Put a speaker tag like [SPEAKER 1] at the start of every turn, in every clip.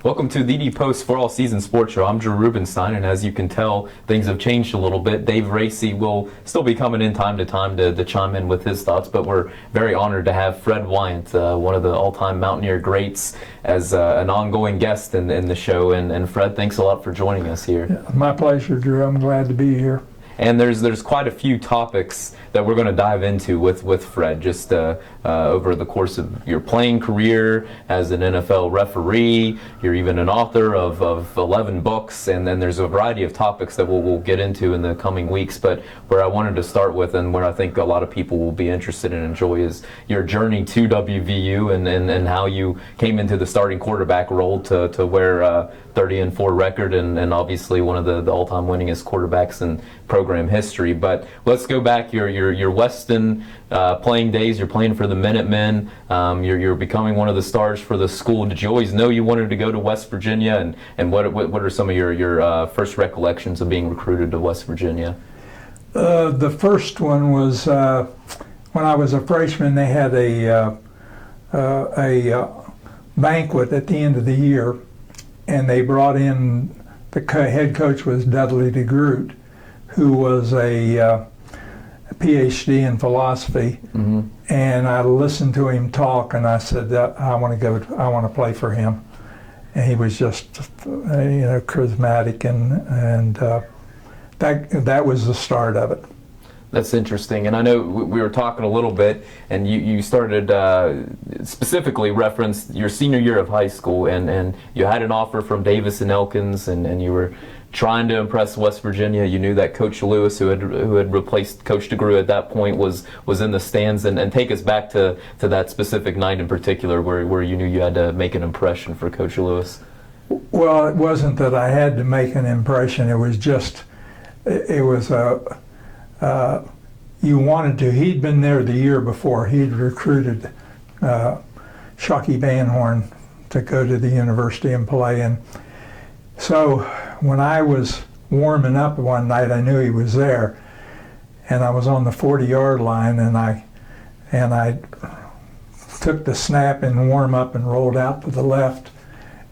[SPEAKER 1] Welcome to the Post for All Season Sports Show. I'm Drew Rubenstein, and as you can tell, things have changed a little bit. Dave Racy will still be coming in time to time to chime in with his thoughts, but we're very honored to have Fred Wyant, one of the all-time Mountaineer greats, as an ongoing guest in the show. And Fred, thanks a lot for joining us here.
[SPEAKER 2] Yeah, my pleasure, Drew. I'm glad to be here.
[SPEAKER 1] And there's quite a few topics that we're going to dive into with Fred, just over the course of your playing career as an NFL referee. You're even an author of 11 books, and then there's a variety of topics that we'll get into in the coming weeks. But where I wanted to start with, and where I think a lot of people will be interested and enjoy, is your journey to WVU and how you came into the starting quarterback role to wear 30-4 record, and obviously one of the all-time winningest quarterbacks in program history. But let's go back your Weston playing days. You're playing for the Minutemen. You're becoming one of the stars for the school. Did you always know you wanted to go to West Virginia? And what are some of your first recollections of being recruited to West Virginia?
[SPEAKER 2] The first one was when I was a freshman. They had a banquet at the end of the year, and they brought in, the head coach was Dudley DeGroot, who was a PhD in philosophy. Mm-hmm. And I listened to him talk, and I said, I want to play for him. And he was just, charismatic, and that was the start of it.
[SPEAKER 1] That's interesting. And I know we were talking a little bit, and you started specifically referenced your senior year of high school, and you had an offer from Davis and Elkins, and you were trying to impress West Virginia. You knew that Coach Lewis, who had replaced Coach DeGroot at that point, was in the stands. And take us back to that specific night in particular where you knew you had to make an impression for Coach Lewis.
[SPEAKER 2] Well, it wasn't that I had to make an impression. It was just, you wanted to. He'd been there the year before. He'd recruited Shockey Van Horn to go to the university and play. And so when I was warming up one night, I knew he was there. And I was on the 40-yard line, and I took the snap in warm up and rolled out to the left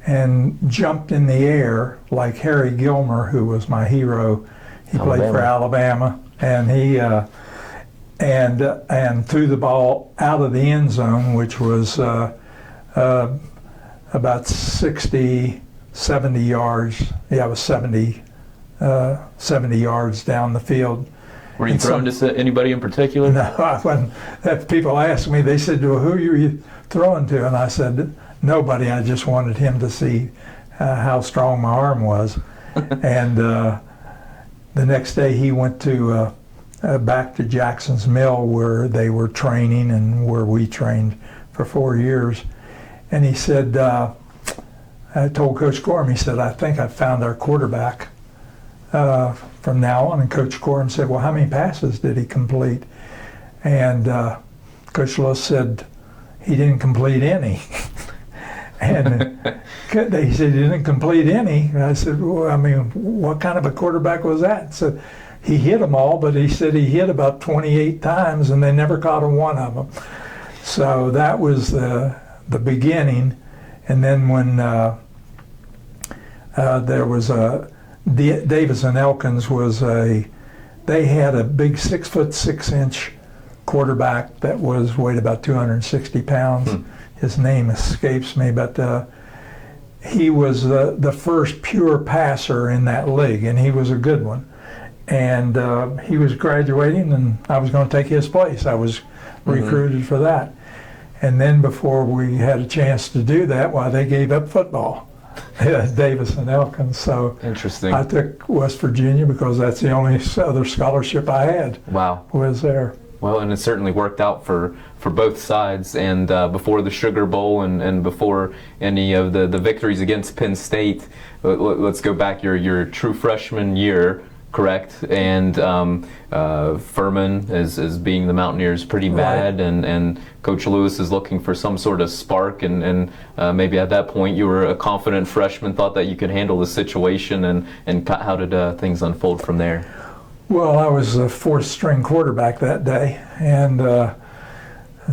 [SPEAKER 2] and jumped in the air like Harry Gilmer, who was my hero. He played for Alabama, and he and threw the ball out of the end zone, which was about 60, 70 yards. Yeah, it was 70 yards down the field.
[SPEAKER 1] Were you throwing to anybody in particular?
[SPEAKER 2] No, I wasn't. If people asked me, they said, well, who are you throwing to? And I said, nobody. I just wanted him to see how strong my arm was. And the next day he went to back to Jackson's Mill, where they were training and where we trained for 4 years. And he said, I told Coach Corum, he said, I think I found our quarterback from now on. And Coach Corum said, well, how many passes did he complete? And Coach Lewis said, he didn't complete any. And he said, he didn't complete any. And I said, well, I mean, what kind of a quarterback was that? So he hit them all, but he said he hit about 28 times, and they never caught one of them. So that was the beginning. And then when there was Davis and Elkins they had a big 6'6" quarterback that weighed about 260 pounds. His name escapes me, but he was the first pure passer in that league, and he was a good one. And he was graduating, and I was going to take his place. I was recruited for that. And then before we had a chance to do that, they gave up football, Davis and Elkins. So
[SPEAKER 1] interesting.
[SPEAKER 2] I took West Virginia because that's the only other scholarship I had.
[SPEAKER 1] Wow.
[SPEAKER 2] Was there.
[SPEAKER 1] Well, and it certainly worked out for both sides. And before the Sugar Bowl and before any of the victories against Penn State, let's go back your true freshman year. Correct, and Furman is being the Mountaineers pretty bad, right. and Coach Lewis is looking for some sort of spark, and maybe at that point you were a confident freshman, thought that you could handle the situation, and how did things unfold from there?
[SPEAKER 2] Well, I was a fourth-string quarterback that day, and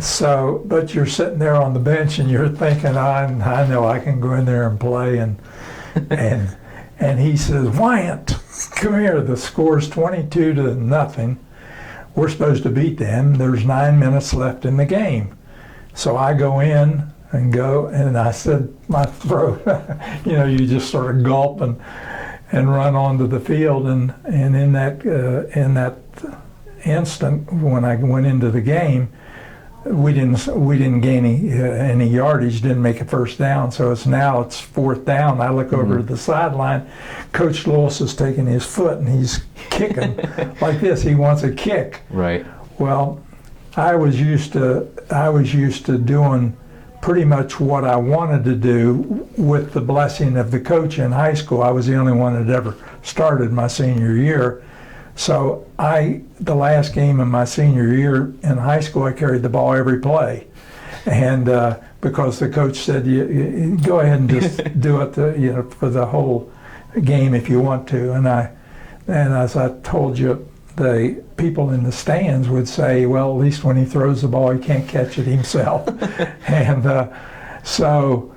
[SPEAKER 2] So, but you're sitting there on the bench and you're thinking, I know I can go in there and play. And he says, Wyant, come here. The score's 22-0. We're supposed to beat them. There's 9 minutes left in the game. So I go in and I said, my throat, you just sort of gulp and run onto the field. And in that instant, when I went into the game, we didn't gain any yardage, didn't make a first down. So it's fourth down. I look over to the sideline. Coach Lewis is taking his foot and he's kicking like this. He wants a kick.
[SPEAKER 1] Right.
[SPEAKER 2] Well, I was used to doing pretty much what I wanted to do with the blessing of the coach in high school. I was the only one that ever started my senior year. So the last game of my senior year in high school, I carried the ball every play. And because the coach said, you go ahead and just do it for the whole game if you want to. And as I told you, the people in the stands would say, well, at least when he throws the ball, he can't catch it himself. And so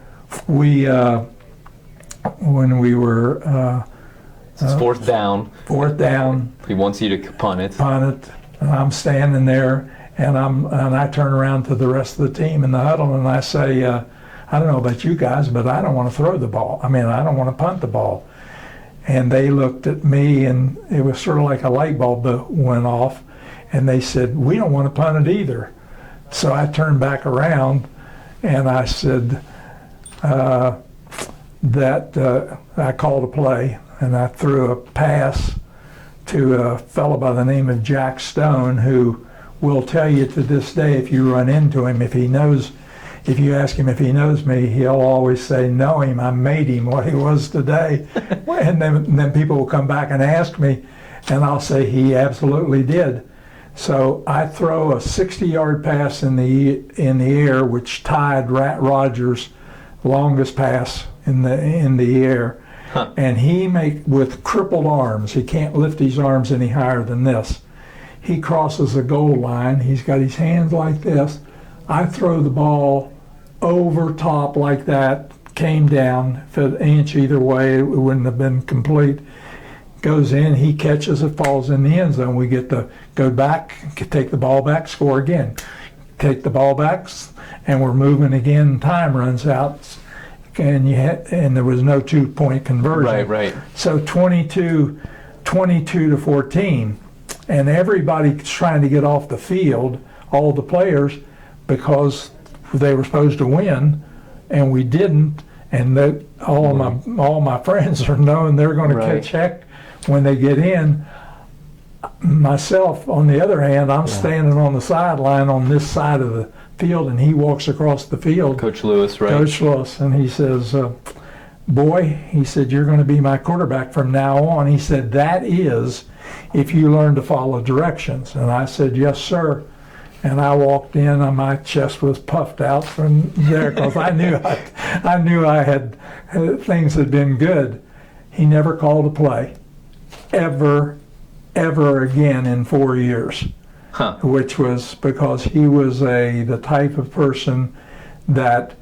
[SPEAKER 2] when we were...
[SPEAKER 1] it's fourth down.
[SPEAKER 2] Fourth down.
[SPEAKER 1] He wants you to punt it.
[SPEAKER 2] And I'm standing there, and I turn around to the rest of the team in the huddle, and I say, I don't know about you guys, but I don't want to throw the ball. I don't want to punt the ball. And they looked at me, and it was sort of like a light bulb went off, and they said, we don't want to punt it either. So I turned back around, and I said that I called a play, and I threw a pass to a fellow by the name of Jack Stone, who will tell you to this day, if you run into him, if you ask him if he knows me, he'll always say, know him, I made him what he was today. And then people will come back and ask me, and I'll say he absolutely did. So I throw a 60-yard pass in the air, which tied Rogers' longest pass in the air.
[SPEAKER 1] Huh.
[SPEAKER 2] And with crippled arms, he can't lift his arms any higher than this. He crosses the goal line. He's got his hands like this. I throw the ball over top like that, came down, if an inch either way, it wouldn't have been complete. Goes in, he catches it, falls in the end zone. We get to go back, take the ball back, score again. Take the ball back, and we're moving again. Time runs out, and there was no 2-point conversion.
[SPEAKER 1] Right.
[SPEAKER 2] So 22 to 14, and everybody's trying to get off the field, all the players, because they were supposed to win, and we didn't. And all my friends are knowing they're going to catch heck when they get in. Myself, on the other hand, I'm standing on the sideline on this side of the field, and he walks across the field.
[SPEAKER 1] Coach Lewis, right?
[SPEAKER 2] Coach Lewis, and he says, boy, he said, you're going to be my quarterback from now on. He said, that is if you learn to follow directions. And I said, yes, sir. And I walked in, and my chest was puffed out from there because I knew I had things had been good. He never called a play, ever again in 4 years.
[SPEAKER 1] Huh.
[SPEAKER 2] Which was because he was the type of person that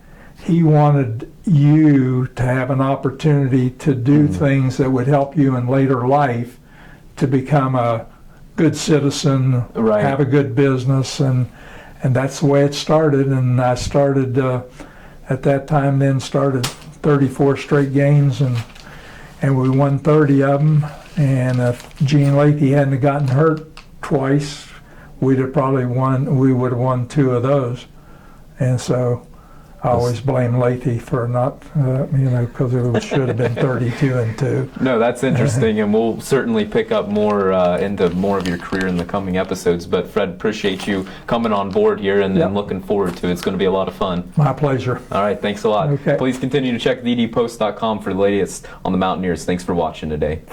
[SPEAKER 2] he wanted you to have an opportunity to do things that would help you in later life to become a good citizen,
[SPEAKER 1] right.
[SPEAKER 2] Have a good business, and that's the way it started. And I started at that time. Started 34 straight games, and we won 30 of them. And if Gene Lathy hadn't gotten hurt twice, we would have won 2 of those. And so I always blame Lathy for not, because it should have been 32-2.
[SPEAKER 1] No, that's interesting, and we'll certainly pick up more into more of your career in the coming episodes. But Fred, appreciate you coming on board here, and looking forward to it. It's going to be a lot of fun.
[SPEAKER 2] My pleasure.
[SPEAKER 1] All right, thanks a lot.
[SPEAKER 2] Okay.
[SPEAKER 1] Please continue to check thedpost.com for the latest on the Mountaineers. Thanks for watching today.